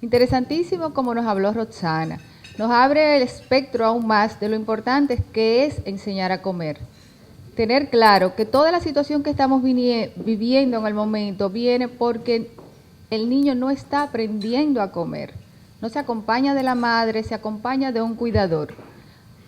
Interesantísimo como nos habló Roxana. Nos abre el espectro aún más de lo importante que es enseñar a comer. Tener claro que toda la situación que estamos viviendo en el momento viene porque el niño no está aprendiendo a comer. No se acompaña de la madre, se acompaña de un cuidador.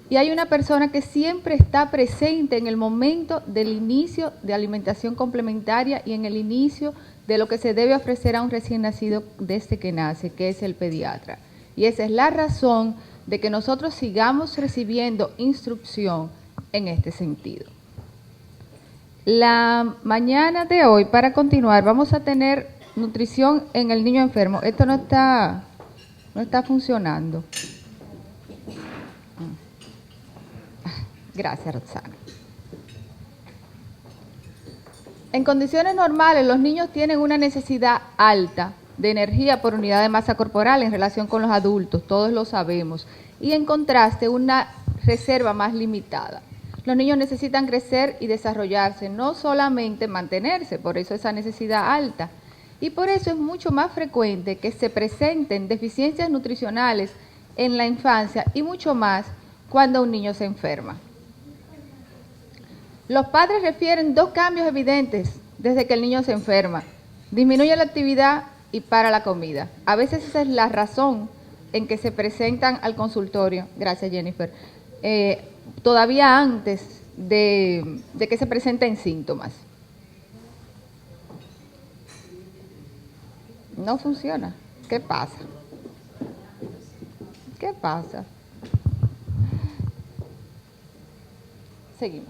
Y hay una persona que siempre está presente en el momento del inicio de alimentación complementaria y en el inicio de lo que se debe ofrecer a un recién nacido desde que nace, que es el pediatra. Y esa es la razón de que nosotros sigamos recibiendo instrucción en este sentido. La mañana de hoy, para continuar, vamos a tener nutrición en el niño enfermo. Esto no está funcionando. Gracias, Roxana. En condiciones normales, los niños tienen una necesidad alta de energía por unidad de masa corporal en relación con los adultos, todos lo sabemos, y en contraste una reserva más limitada. Los niños necesitan crecer y desarrollarse, no solamente mantenerse, por eso esa necesidad alta. Y por eso es mucho más frecuente que se presenten deficiencias nutricionales en la infancia y mucho más cuando un niño se enferma. Los padres refieren dos cambios evidentes desde que el niño se enferma. Disminuye la actividad y para la comida. A veces esa es la razón en que se presentan al consultorio, gracias Jennifer, todavía antes de que se presenten síntomas. No funciona. ¿Qué pasa? ¿Qué pasa? Seguimos.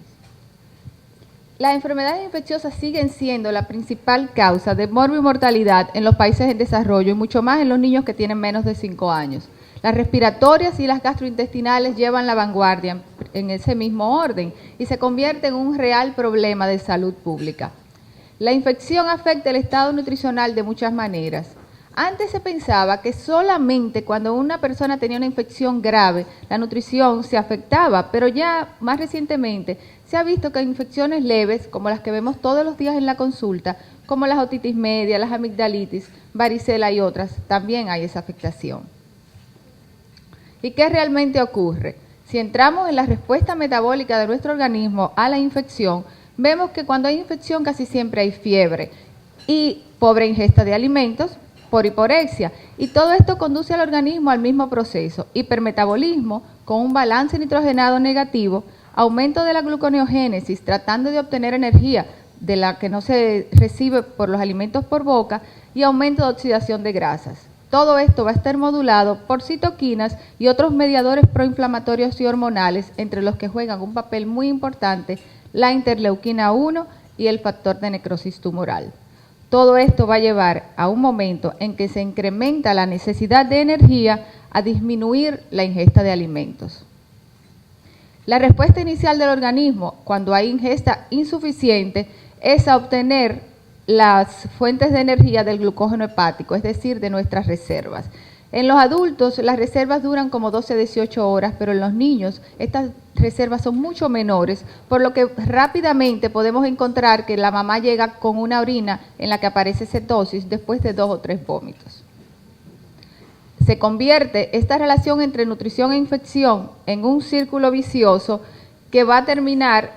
Las enfermedades infecciosas siguen siendo la principal causa de morbimortalidad en los países en desarrollo y mucho más en los niños que tienen menos de 5 años. Las respiratorias y las gastrointestinales llevan la vanguardia en ese mismo orden y se convierte en un real problema de salud pública. La infección afecta el estado nutricional de muchas maneras. Antes se pensaba que solamente cuando una persona tenía una infección grave, la nutrición se afectaba, pero ya más recientemente se ha visto que infecciones leves, como las que vemos todos los días en la consulta, como las otitis media, las amigdalitis, varicela y otras, también hay esa afectación. ¿Y qué realmente ocurre? Si entramos en la respuesta metabólica de nuestro organismo a la infección, vemos que cuando hay infección casi siempre hay fiebre y pobre ingesta de alimentos, por hiporexia, y todo esto conduce al organismo al mismo proceso, hipermetabolismo con un balance nitrogenado negativo, aumento de la gluconeogénesis tratando de obtener energía de la que no se recibe por los alimentos por boca y aumento de oxidación de grasas. Todo esto va a estar modulado por citoquinas y otros mediadores proinflamatorios y hormonales, entre los que juegan un papel muy importante la interleuquina 1 y el factor de necrosis tumoral. Todo esto va a llevar a un momento en que se incrementa la necesidad de energía a disminuir la ingesta de alimentos. La respuesta inicial del organismo, cuando hay ingesta insuficiente, es a obtener las fuentes de energía del glucógeno hepático, es decir, de nuestras reservas. En los adultos las reservas duran como 12 a 18 horas, pero en los niños estas reservas son mucho menores, por lo que rápidamente podemos encontrar que la mamá llega con una orina en la que aparece cetosis después de 2 o 3 vómitos. Se convierte esta relación entre nutrición e infección en un círculo vicioso que va a terminar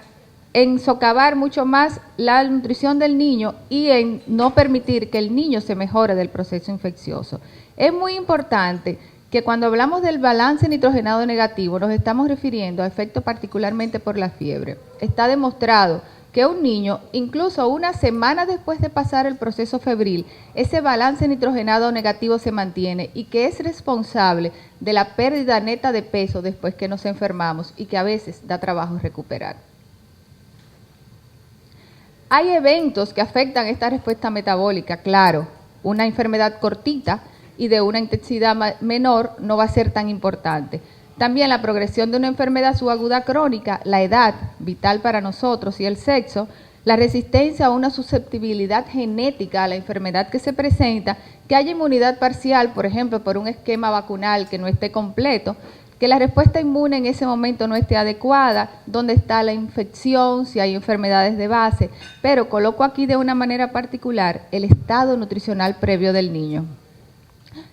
en socavar mucho más la nutrición del niño y en no permitir que el niño se mejore del proceso infeccioso. Es muy importante que cuando hablamos del balance nitrogenado negativo nos estamos refiriendo a efectos particularmente por la fiebre. Está demostrado que un niño, incluso una semana después de pasar el proceso febril, ese balance nitrogenado negativo se mantiene y que es responsable de la pérdida neta de peso después que nos enfermamos y que a veces da trabajo recuperar. Hay eventos que afectan esta respuesta metabólica, claro, una enfermedad cortita y de una intensidad menor no va a ser tan importante. También la progresión de una enfermedad subaguda crónica, la edad vital para nosotros y el sexo, la resistencia a una susceptibilidad genética a la enfermedad que se presenta, que haya inmunidad parcial, por ejemplo, por un esquema vacunal que no esté completo, que la respuesta inmune en ese momento no esté adecuada, dónde está la infección, si hay enfermedades de base, pero coloco aquí de una manera particular el estado nutricional previo del niño.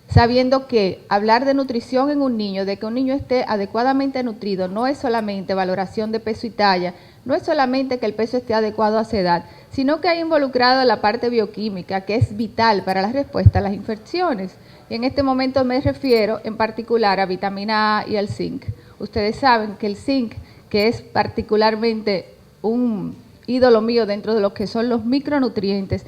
sabiendo que hablar de nutrición en un niño, de que un niño esté adecuadamente nutrido, no es solamente valoración de peso y talla, no es solamente que el peso esté adecuado a su edad, sino que hay involucrado la parte bioquímica, que es vital para la respuesta a las infecciones. Y en este momento me refiero en particular a vitamina A y al zinc. Ustedes saben que el zinc, que es particularmente un ídolo mío dentro de lo que son los micronutrientes,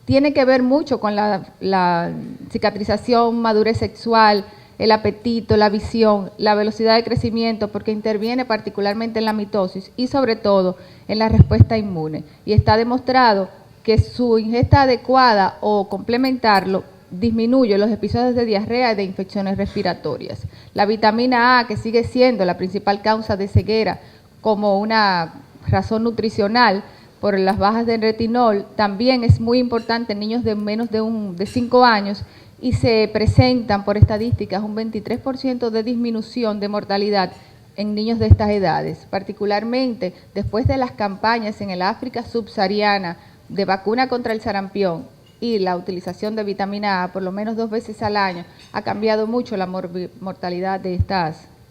tiene que ver mucho con la cicatrización, madurez sexual, el apetito, la visión, la velocidad de crecimiento, porque interviene particularmente en la mitosis y sobre todo en la respuesta inmune. Y está demostrado que su ingesta adecuada o complementarlo disminuye los episodios de diarrea y de infecciones respiratorias. La vitamina A, que sigue siendo la principal causa de ceguera como una razón nutricional, por las bajas de retinol, también es muy importante en niños de menos de 5 años y se presentan por estadísticas un 23% de disminución de mortalidad en niños de estas edades, particularmente después de las campañas en el África subsahariana de vacuna contra el sarampión y la utilización de vitamina A por lo menos 2 veces al año, ha cambiado mucho la mortalidad de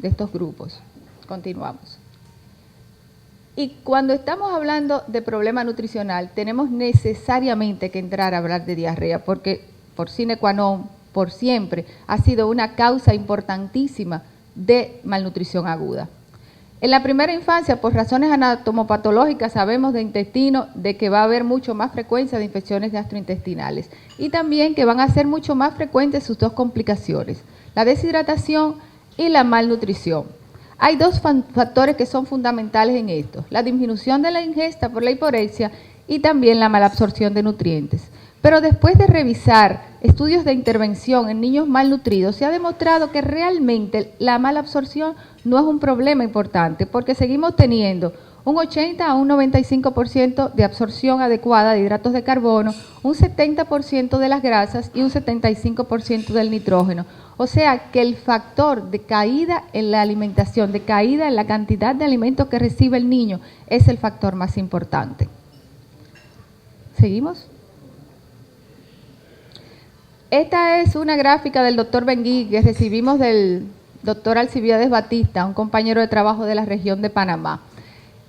estos grupos. Continuamos. Y cuando estamos hablando de problema nutricional, tenemos necesariamente que entrar a hablar de diarrea, porque por sine qua non, por siempre, ha sido una causa importantísima de malnutrición aguda. En la primera infancia, por razones anatomopatológicas, sabemos de intestino de que va a haber mucho más frecuencia de infecciones gastrointestinales y también que van a ser mucho más frecuentes sus dos complicaciones, la deshidratación y la malnutrición. Hay dos factores que son fundamentales en esto, la disminución de la ingesta por la hiporexia y también la malabsorción de nutrientes. Pero después de revisar estudios de intervención en niños malnutridos, se ha demostrado que realmente la malabsorción no es un problema importante, porque seguimos teniendo un 80 a un 95% de absorción adecuada de hidratos de carbono, un 70% de las grasas y un 75% del nitrógeno. O sea que el factor de caída en la alimentación, de caída en la cantidad de alimentos que recibe el niño, es el factor más importante. ¿Seguimos? Esta es una gráfica del doctor Benguí que recibimos del doctor Alcibiades Batista, un compañero de trabajo de la región de Panamá.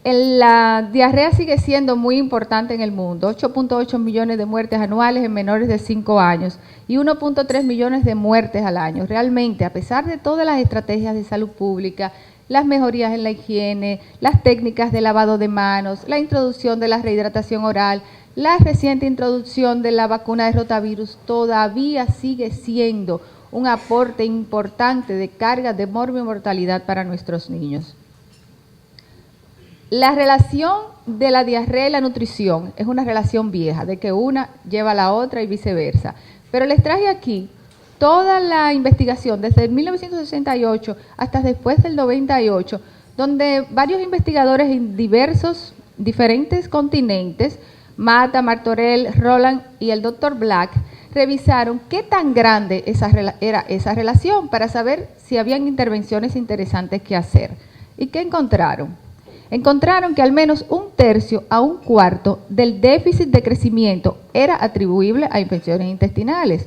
La diarrea sigue siendo muy importante en el mundo, 8.8 millones de muertes anuales en menores de 5 años y 1.3 millones de muertes al año. Realmente, a pesar de todas las estrategias de salud pública, las mejorías en la higiene, las técnicas de lavado de manos, la introducción de la rehidratación oral, la reciente introducción de la vacuna de rotavirus, todavía sigue siendo un aporte importante de carga de morbimortalidad para nuestros niños. La relación de la diarrea y la nutrición es una relación vieja, de que una lleva a la otra y viceversa. Pero les traje aquí toda la investigación desde 1968 hasta después del 98, donde varios investigadores en diferentes continentes, Mata, Martorell, Roland y el Dr. Black, revisaron qué tan grande era esa relación para saber si habían intervenciones interesantes que hacer. ¿Y qué encontraron? Encontraron que al menos 1/3 a 1/4 del déficit de crecimiento era atribuible a infecciones intestinales.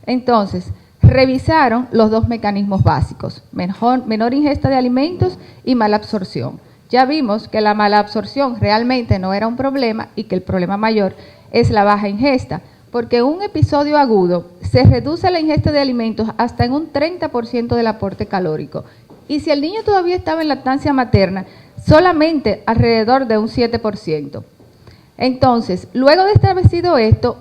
Entonces, revisaron los dos mecanismos básicos, menor ingesta de alimentos y mala absorción. Ya vimos que la mala absorción realmente no era un problema y que el problema mayor es la baja ingesta, porque en un episodio agudo se reduce la ingesta de alimentos hasta en un 30% del aporte calórico. Y si el niño todavía estaba en lactancia materna, solamente alrededor de un 7%. Entonces, luego de establecido esto,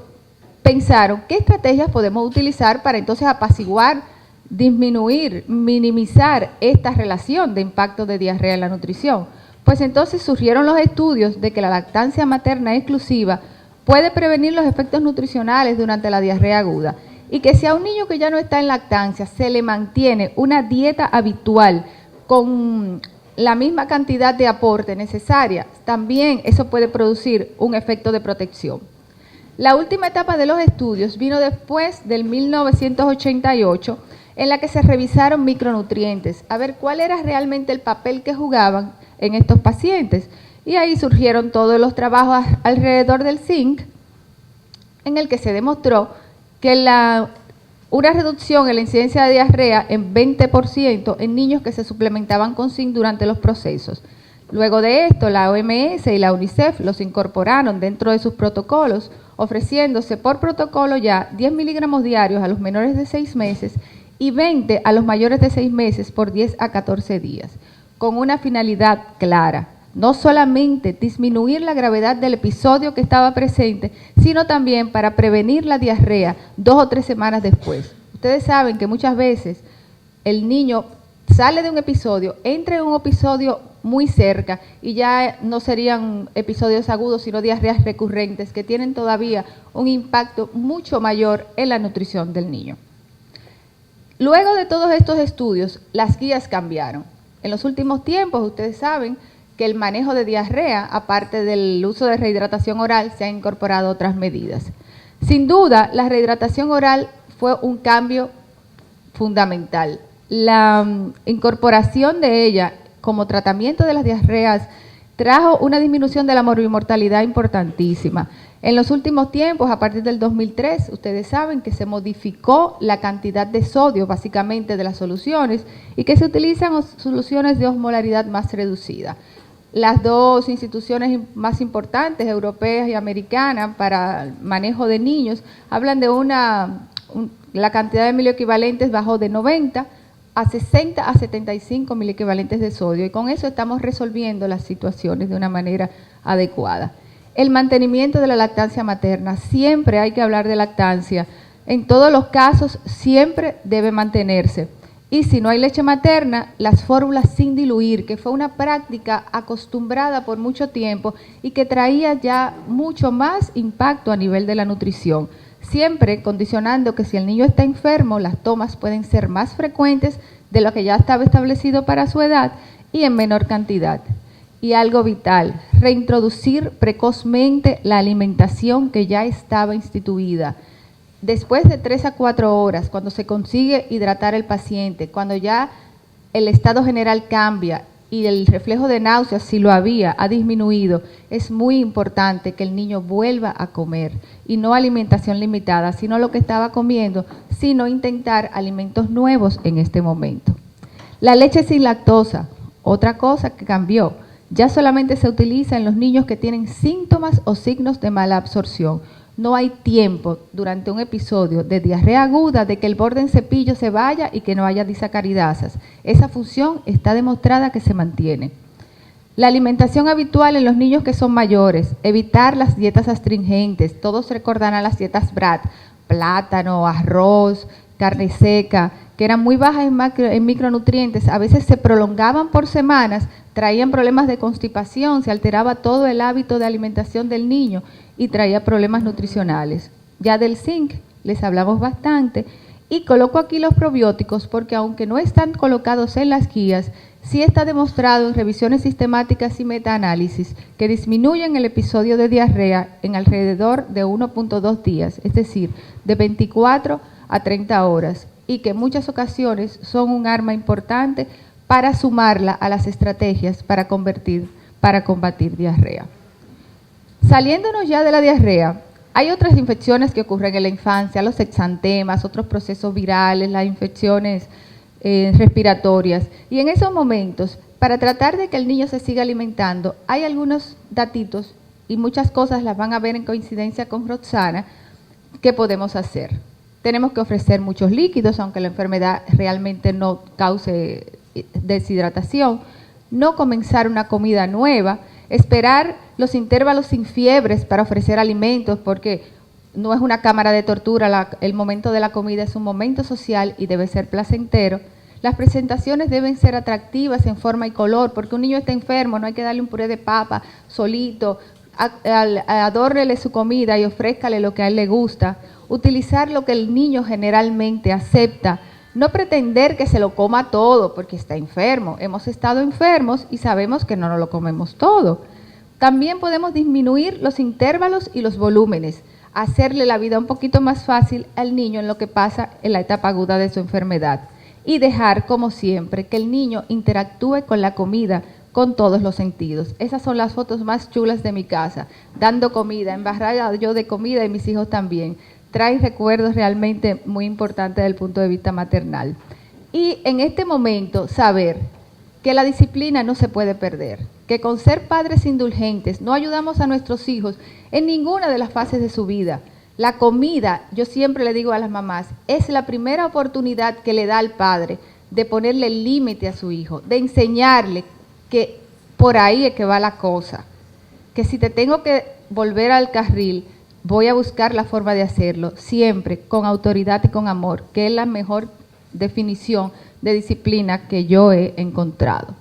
pensaron qué estrategias podemos utilizar para entonces apaciguar, disminuir, minimizar esta relación de impacto de diarrea en la nutrición. Pues entonces surgieron los estudios de que la lactancia materna exclusiva puede prevenir los efectos nutricionales durante la diarrea aguda y que si a un niño que ya no está en lactancia se le mantiene una dieta habitual con la misma cantidad de aporte necesaria, también eso puede producir un efecto de protección. La última etapa de los estudios vino después del 1988, en la que se revisaron micronutrientes, a ver cuál era realmente el papel que jugaban en estos pacientes. Y ahí surgieron todos los trabajos alrededor del zinc, en el que se demostró que una reducción en la incidencia de diarrea en 20% en niños que se suplementaban con zinc durante los procesos. Luego de esto, la OMS y la UNICEF los incorporaron dentro de sus protocolos, ofreciéndose por protocolo ya 10 miligramos diarios a los menores de 6 meses y 20 a los mayores de 6 meses por 10 a 14 días, con una finalidad clara: no solamente disminuir la gravedad del episodio que estaba presente, sino también para prevenir la diarrea 2 o 3 semanas después. Ustedes saben que muchas veces el niño sale de un episodio, entra en un episodio muy cerca y ya no serían episodios agudos, sino diarreas recurrentes que tienen todavía un impacto mucho mayor en la nutrición del niño. Luego de todos estos estudios, las guías cambiaron. En los últimos tiempos, ustedes saben que el manejo de diarrea, aparte del uso de rehidratación oral, se han incorporado otras medidas. Sin duda, la rehidratación oral fue un cambio fundamental. La incorporación de ella como tratamiento de las diarreas trajo una disminución de la morbimortalidad importantísima. En los últimos tiempos, a partir del 2003, ustedes saben que se modificó la cantidad de sodio, básicamente, de las soluciones, y que se utilizan soluciones de osmolaridad más reducida. Las dos instituciones más importantes, europeas y americanas, para el manejo de niños, hablan de la cantidad de miliequivalentes bajó de 90 a 60 a 75 miliequivalentes de sodio, y con eso estamos resolviendo las situaciones de una manera adecuada. El mantenimiento de la lactancia materna, siempre hay que hablar de lactancia, en todos los casos siempre debe mantenerse. Y si no hay leche materna, las fórmulas sin diluir, que fue una práctica acostumbrada por mucho tiempo y que traía ya mucho más impacto a nivel de la nutrición. Siempre condicionando que si el niño está enfermo, las tomas pueden ser más frecuentes de lo que ya estaba establecido para su edad y en menor cantidad. Y algo vital, reintroducir precozmente la alimentación que ya estaba instituida. Después de 3 a 4 horas, cuando se consigue hidratar el paciente, cuando ya el estado general cambia y el reflejo de náuseas, si lo había, ha disminuido, es muy importante que el niño vuelva a comer, y no alimentación limitada, sino lo que estaba comiendo, sino intentar alimentos nuevos en este momento. La leche sin lactosa, otra cosa que cambió, ya solamente se utiliza en los niños que tienen síntomas o signos de mala absorción. No hay tiempo durante un episodio de diarrea aguda de que el borde en cepillo se vaya y que no haya disacaridasas. Esa función está demostrada que se mantiene. La alimentación habitual en los niños que son mayores, evitar las dietas astringentes. Todos recordarán las dietas BRAT, plátano, arroz, carne seca, que eran muy bajas en micronutrientes, a veces se prolongaban por semanas, traían problemas de constipación, se alteraba todo el hábito de alimentación del niño y traía problemas nutricionales. Ya del zinc les hablamos bastante, y coloco aquí los probióticos porque aunque no están colocados en las guías, sí está demostrado en revisiones sistemáticas y metaanálisis que disminuyen el episodio de diarrea en alrededor de 1.2 días, es decir, de 24 a 30 horas, y que en muchas ocasiones son un arma importante para sumarla a las estrategias para combatir diarrea. Saliéndonos ya de la diarrea, hay otras infecciones que ocurren en la infancia, los exantemas, otros procesos virales, las infecciones respiratorias, y en esos momentos, para tratar de que el niño se siga alimentando, hay algunos datitos, y muchas cosas las van a ver en coincidencia con Roxana, que podemos hacer. Tenemos que ofrecer muchos líquidos, aunque la enfermedad realmente no cause deshidratación, no comenzar una comida nueva, esperar los intervalos sin fiebres para ofrecer alimentos, porque no es una cámara de tortura, el momento de la comida es un momento social y debe ser placentero. Las presentaciones deben ser atractivas en forma y color, porque un niño está enfermo, no hay que darle un puré de papa solito, adórnele su comida y ofrézcale lo que a él le gusta. Utilizar lo que el niño generalmente acepta, no pretender que se lo coma todo porque está enfermo. Hemos estado enfermos y sabemos que no nos lo comemos todo. También podemos disminuir los intervalos y los volúmenes, hacerle la vida un poquito más fácil al niño en lo que pasa en la etapa aguda de su enfermedad, y dejar, como siempre, que el niño interactúe con la comida con todos los sentidos. Esas son las fotos más chulas de mi casa, dando comida, embarrada yo de comida y mis hijos también, trae recuerdos realmente muy importantes desde el punto de vista maternal. Y en este momento saber que la disciplina no se puede perder, que con ser padres indulgentes no ayudamos a nuestros hijos en ninguna de las fases de su vida. La comida, yo siempre le digo a las mamás, es la primera oportunidad que le da al padre de ponerle límite a su hijo, de enseñarle que por ahí es que va la cosa, que si te tengo que volver al carril, voy a buscar la forma de hacerlo, siempre con autoridad y con amor, que es la mejor definición de disciplina que yo he encontrado.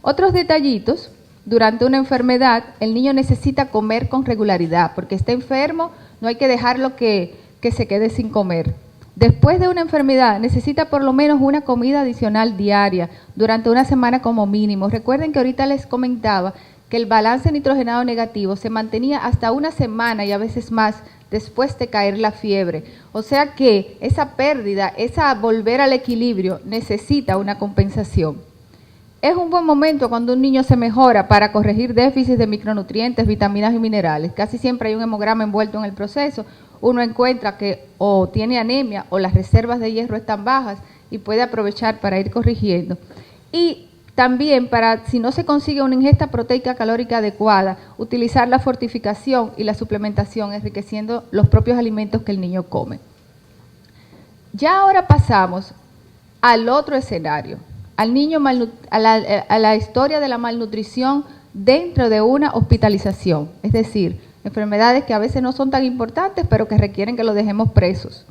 Otros detallitos: durante una enfermedad, el niño necesita comer con regularidad, porque está enfermo, no hay que dejarlo que se quede sin comer. Después de una enfermedad, necesita por lo menos una comida adicional diaria, durante una semana como mínimo. Recuerden que ahorita les comentaba que el balance nitrogenado negativo se mantenía hasta una semana y a veces más después de caer la fiebre. O sea que esa pérdida, esa volver al equilibrio, necesita una compensación. Es un buen momento cuando un niño se mejora para corregir déficits de micronutrientes, vitaminas y minerales. Casi siempre hay un hemograma envuelto en el proceso. Uno encuentra que o tiene anemia o las reservas de hierro están bajas y puede aprovechar para ir corrigiendo. Y también, para si no se consigue una ingesta proteica calórica adecuada, utilizar la fortificación y la suplementación enriqueciendo los propios alimentos que el niño come. Ya ahora pasamos al otro escenario, al niño a la historia de la malnutrición dentro de una hospitalización, es decir, enfermedades que a veces no son tan importantes, pero que requieren que lo dejemos presos.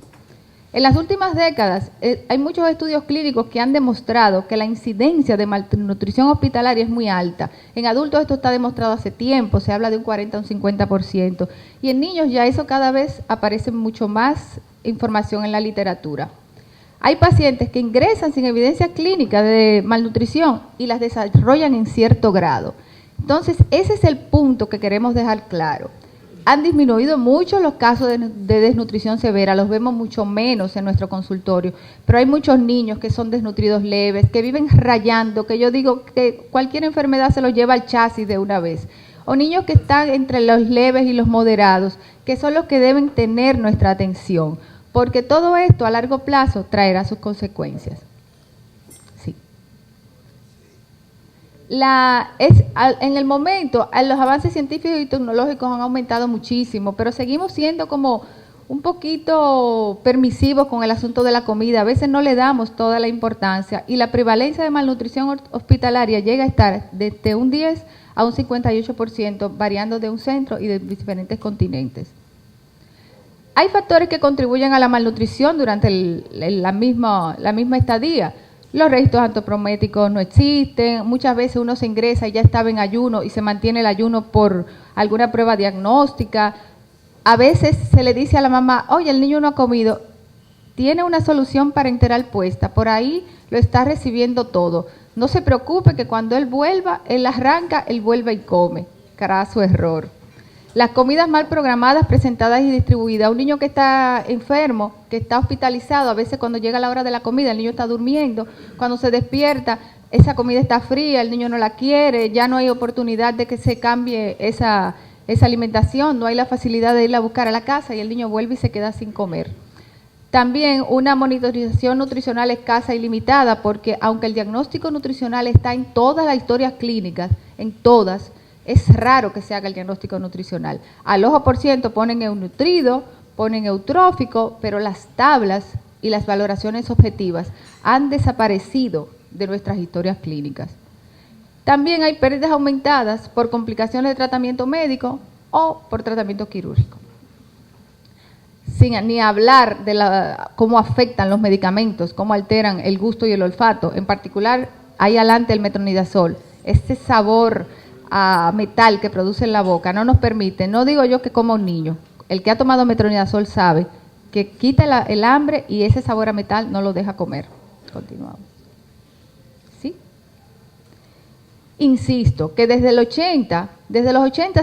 En las últimas décadas hay muchos estudios clínicos que han demostrado que la incidencia de malnutrición hospitalaria es muy alta. En adultos esto está demostrado hace tiempo, se habla de un 40 a un 50%. Y en niños ya eso cada vez aparece mucho más información en la literatura. Hay pacientes que ingresan sin evidencia clínica de malnutrición y las desarrollan en cierto grado. Entonces, ese es el punto que queremos dejar claro. Han disminuido mucho los casos de desnutrición severa, los vemos mucho menos en nuestro consultorio, pero hay muchos niños que son desnutridos leves, que viven rayando, que yo digo que cualquier enfermedad se los lleva al chasis de una vez, o niños que están entre los leves y los moderados, que son los que deben tener nuestra atención, porque todo esto a largo plazo traerá sus consecuencias. Sí. En el momento, los avances científicos y tecnológicos han aumentado muchísimo, pero seguimos siendo como un poquito permisivos con el asunto de la comida. A veces no le damos toda la importancia y la prevalencia de malnutrición hospitalaria llega a estar desde un 10 a un 58%, variando de un centro y de diferentes continentes. Hay factores que contribuyen a la malnutrición durante la misma estadía. Los registros antropométricos no existen, muchas veces uno se ingresa y ya estaba en ayuno y se mantiene el ayuno por alguna prueba diagnóstica. A veces se le dice a la mamá, oye, el niño no ha comido, tiene una solución parenteral puesta, por ahí lo está recibiendo todo. No se preocupe que cuando él vuelva, él arranca, él vuelve y come. Carazo error. Las comidas mal programadas, presentadas y distribuidas. Un niño que está enfermo, que está hospitalizado, a veces cuando llega la hora de la comida, el niño está durmiendo, cuando se despierta, esa comida está fría, el niño no la quiere, ya no hay oportunidad de que se cambie esa alimentación, no hay la facilidad de irla a buscar a la casa y el niño vuelve y se queda sin comer. También una monitorización nutricional escasa y limitada, porque aunque el diagnóstico nutricional está en todas las historias clínicas, en todas, es raro que se haga el diagnóstico nutricional. Al ojo por ciento ponen eunutrido, ponen eutrófico, pero las tablas y las valoraciones objetivas han desaparecido de nuestras historias clínicas. También hay pérdidas aumentadas por complicaciones de tratamiento médico o por tratamiento quirúrgico. Sin ni hablar de cómo afectan los medicamentos, cómo alteran el gusto y el olfato. En particular, ahí adelante el metronidazol, ese sabor a metal que produce en la boca, no nos permite, no digo yo que como un niño, el que ha tomado metronidazol sabe que quita el hambre y ese sabor a metal no lo deja comer. Continuamos. ¿Sí? Insisto que desde los 80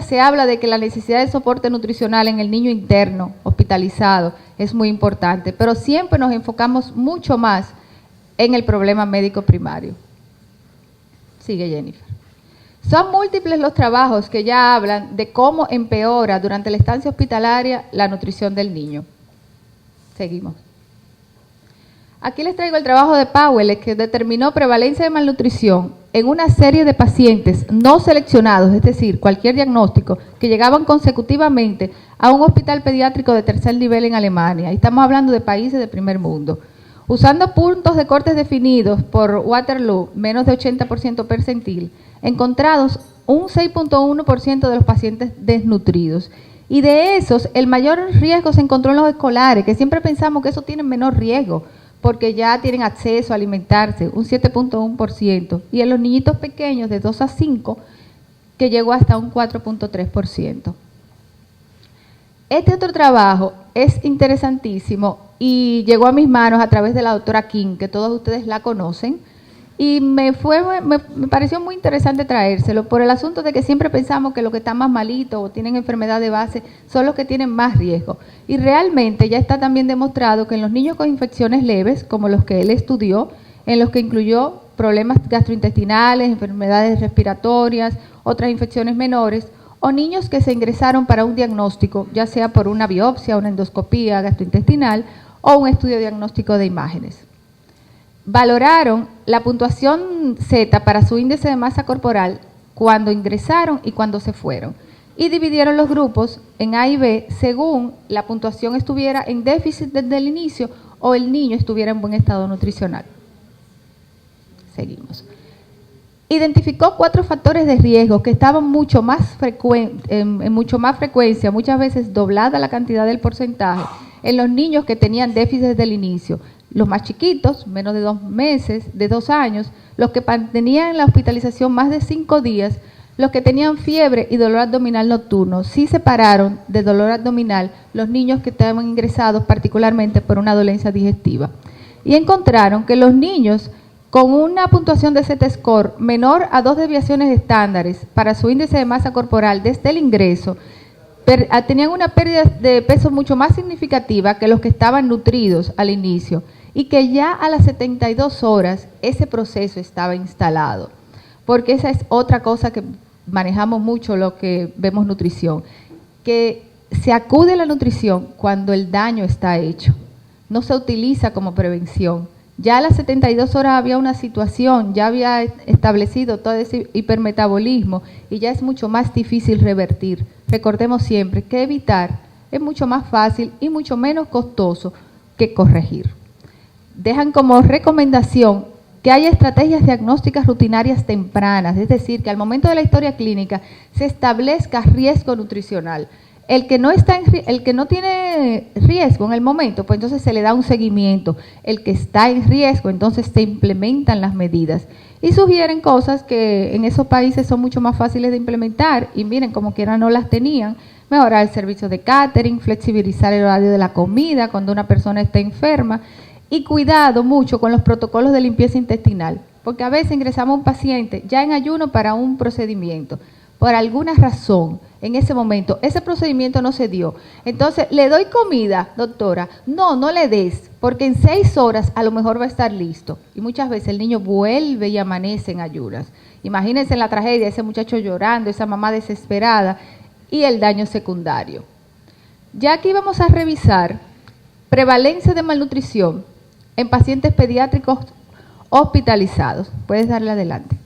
se habla de que la necesidad de soporte nutricional en el niño interno hospitalizado es muy importante, pero siempre nos enfocamos mucho más en el problema médico primario. Sigue, Jennifer. Son múltiples los trabajos que ya hablan de cómo empeora durante la estancia hospitalaria la nutrición del niño. Seguimos. Aquí les traigo el trabajo de Powell, que determinó prevalencia de malnutrición en una serie de pacientes no seleccionados, es decir, cualquier diagnóstico, que llegaban consecutivamente a un hospital pediátrico de tercer nivel en Alemania. Y estamos hablando de países de primer mundo. Usando puntos de cortes definidos por Waterloo, menos de 80% percentil, encontrados un 6.1% de los pacientes desnutridos. Y de esos, el mayor riesgo se encontró en los escolares, que siempre pensamos que esos tienen menor riesgo, porque ya tienen acceso a alimentarse, un 7.1%, y en los niñitos pequeños de 2 a 5, que llegó hasta un 4.3%. Este otro trabajo es interesantísimo y llegó a mis manos a través de la doctora King, que todos ustedes la conocen, y me pareció muy interesante traérselo por el asunto de que siempre pensamos que los que están más malitos o tienen enfermedad de base son los que tienen más riesgo. Y realmente ya está también demostrado que en los niños con infecciones leves, como los que él estudió, en los que incluyó problemas gastrointestinales, enfermedades respiratorias, otras infecciones menores, o niños que se ingresaron para un diagnóstico, ya sea por una biopsia, una endoscopía gastrointestinal o un estudio diagnóstico de imágenes. Valoraron la puntuación Z para su índice de masa corporal cuando ingresaron y cuando se fueron. Y dividieron los grupos en A y B según la puntuación estuviera en déficit desde el inicio o el niño estuviera en buen estado nutricional. Seguimos. Identificó 4 factores de riesgo que estaban mucho más en mucho más frecuencia, muchas veces doblada la cantidad del porcentaje, en los niños que tenían déficit desde el inicio. Los más chiquitos, menos de 2 meses, de 2 años, los que mantenían la hospitalización más de 5 días, los que tenían fiebre y dolor abdominal nocturno. Sí separaron de dolor abdominal los niños que estaban ingresados particularmente por una dolencia digestiva. Y encontraron que los niños con una puntuación de Z-score menor a 2 desviaciones estándares para su índice de masa corporal desde el ingreso, tenían una pérdida de peso mucho más significativa que los que estaban nutridos al inicio y que ya a las 72 horas ese proceso estaba instalado. Porque esa es otra cosa que manejamos mucho lo que vemos nutrición, que se acude a la nutrición cuando el daño está hecho, no se utiliza como prevención. Ya a las 72 horas había una situación, ya había establecido todo ese hipermetabolismo y ya es mucho más difícil revertir. Recordemos siempre que evitar es mucho más fácil y mucho menos costoso que corregir. Dejan como recomendación que haya estrategias diagnósticas rutinarias tempranas, es decir, que al momento de la historia clínica se establezca riesgo nutricional. El que no tiene riesgo en el momento, pues entonces se le da un seguimiento. El que está en riesgo, entonces se implementan las medidas. Y sugieren cosas que en esos países son mucho más fáciles de implementar, y miren, como quiera no las tenían. Mejorar el servicio de catering, flexibilizar el horario de la comida cuando una persona está enferma, y cuidado mucho con los protocolos de limpieza intestinal, porque a veces ingresamos a un paciente ya en ayuno para un procedimiento. Por alguna razón, en ese momento, ese procedimiento no se dio. Entonces, ¿le doy comida, doctora? No, no le des, porque en 6 horas a lo mejor va a estar listo. Y muchas veces el niño vuelve y amanece en ayunas. Imagínense la tragedia, ese muchacho llorando, esa mamá desesperada y el daño secundario. Ya aquí vamos a revisar prevalencia de malnutrición en pacientes pediátricos hospitalizados. Puedes darle adelante.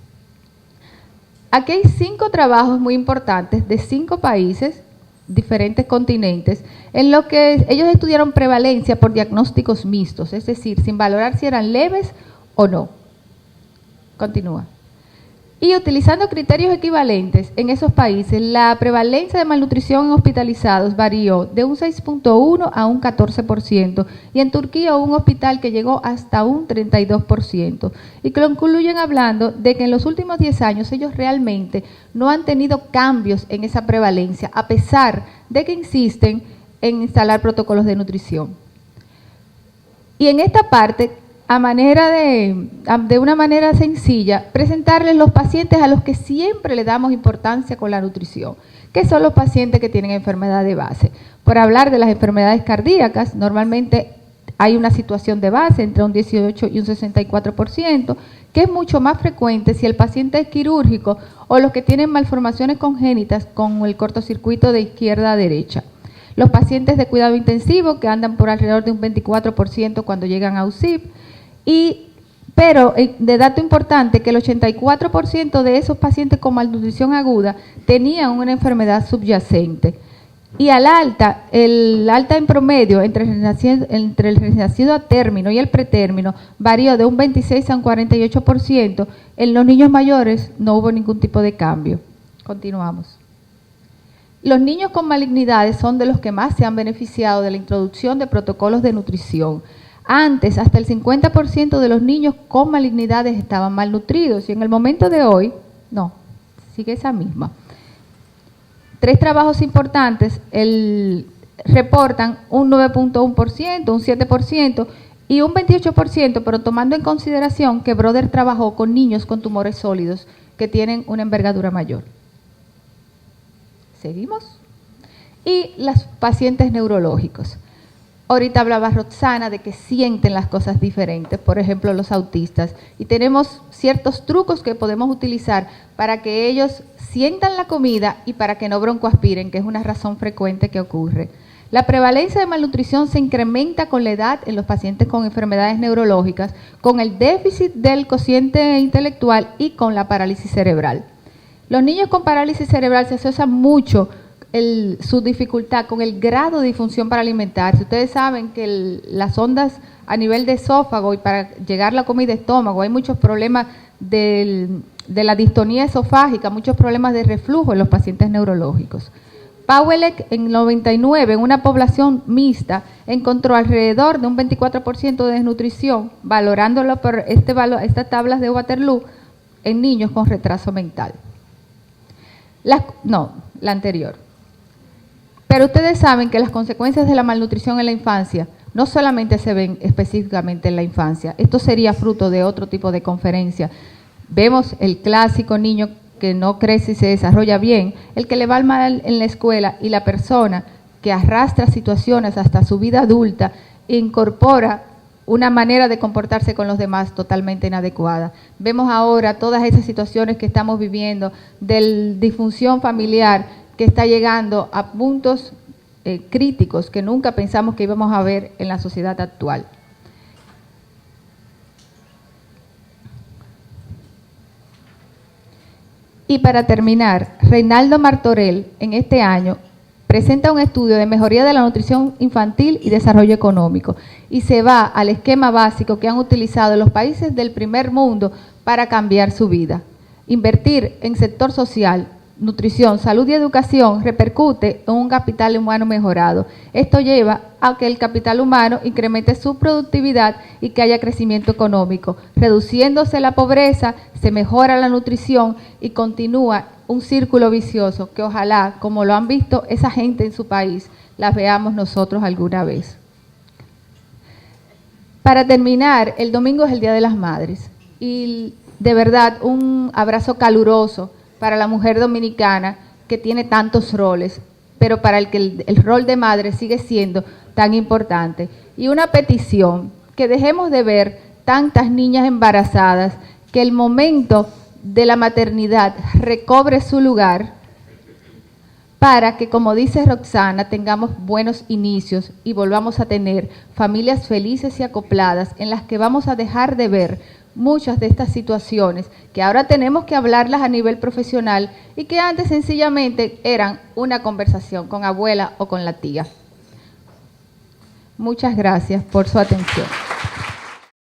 Aquí hay 5 trabajos muy importantes de 5 países, diferentes continentes, en los que ellos estudiaron prevalencia por diagnósticos mixtos, es decir, sin valorar si eran leves o no. Continúa. Y utilizando criterios equivalentes en esos países, la prevalencia de malnutrición en hospitalizados varió de un 6.1 a un 14%, y en Turquía hubo un hospital que llegó hasta un 32%. Y concluyen hablando de que en los últimos 10 años ellos realmente no han tenido cambios en esa prevalencia, a pesar de que insisten en instalar protocolos de nutrición. Y en esta parte, de una manera sencilla, presentarles los pacientes a los que siempre le damos importancia con la nutrición, que son los pacientes que tienen enfermedad de base. Por hablar de las enfermedades cardíacas, normalmente hay una situación de base entre un 18 y un 64%, que es mucho más frecuente si el paciente es quirúrgico o los que tienen malformaciones congénitas con el cortocircuito de izquierda a derecha. Los pacientes de cuidado intensivo, que andan por alrededor de un 24% cuando llegan a UCIP, pero de dato importante que el 84% de esos pacientes con malnutrición aguda tenían una enfermedad subyacente. Y el alta en promedio entre el recién nacido a término y el pretérmino varió de un 26 a un 48%. En los niños mayores no hubo ningún tipo de cambio. Continuamos. Los niños con malignidades son de los que más se han beneficiado de la introducción de protocolos de nutrición. Antes, hasta el 50% de los niños con malignidades estaban malnutridos y en el momento de hoy, no, sigue esa misma. 3 trabajos importantes reportan un 9.1%, un 7% y un 28%, pero tomando en consideración que Broder trabajó con niños con tumores sólidos que tienen una envergadura mayor. ¿Seguimos? Y los pacientes neurológicos. Ahorita hablaba Roxana de que sienten las cosas diferentes, por ejemplo los autistas, y tenemos ciertos trucos que podemos utilizar para que ellos sientan la comida y para que no broncoaspiren, que es una razón frecuente que ocurre. La prevalencia de malnutrición se incrementa con la edad en los pacientes con enfermedades neurológicas, con el déficit del cociente intelectual y con la parálisis cerebral. Los niños con parálisis cerebral se asocian mucho su dificultad con el grado de disfunción para alimentarse. Ustedes saben que las ondas a nivel de esófago y para llegar la comida a estómago, hay muchos problemas de la distonía esofágica, muchos problemas de reflujo en los pacientes neurológicos. Pawelek en 99, en una población mixta, encontró alrededor de un 24% de desnutrición, valorándolo por estas tablas de Waterloo en niños con retraso mental. La anterior. Pero ustedes saben que las consecuencias de la malnutrición en la infancia no solamente se ven específicamente en la infancia, esto sería fruto de otro tipo de conferencia. Vemos el clásico niño que no crece y se desarrolla bien, el que le va mal en la escuela y la persona que arrastra situaciones hasta su vida adulta e incorpora una manera de comportarse con los demás totalmente inadecuada. Vemos ahora todas esas situaciones que estamos viviendo de disfunción familiar que está llegando a puntos críticos que nunca pensamos que íbamos a ver en la sociedad actual. Y para terminar, Reinaldo Martorell en este año presenta un estudio de mejoría de la nutrición infantil y desarrollo económico y se va al esquema básico que han utilizado los países del primer mundo para cambiar su vida. Invertir en sector social, nutrición, salud y educación repercute en un capital humano mejorado. Esto lleva a que el capital humano incremente su productividad y que haya crecimiento económico. Reduciéndose la pobreza, se mejora la nutrición y continúa un círculo vicioso que ojalá, como lo han visto esa gente en su país, las veamos nosotros alguna vez. Para terminar, el domingo es el Día de las Madres y de verdad un abrazo caluroso para la mujer dominicana que tiene tantos roles, pero para el que el rol de madre sigue siendo tan importante. Y una petición, que dejemos de ver tantas niñas embarazadas, que el momento de la maternidad recobre su lugar para que, como dice Roxana, tengamos buenos inicios y volvamos a tener familias felices y acopladas en las que vamos a dejar de ver muchas de estas situaciones que ahora tenemos que hablarlas a nivel profesional y que antes sencillamente eran una conversación con abuela o con la tía. Muchas gracias por su atención.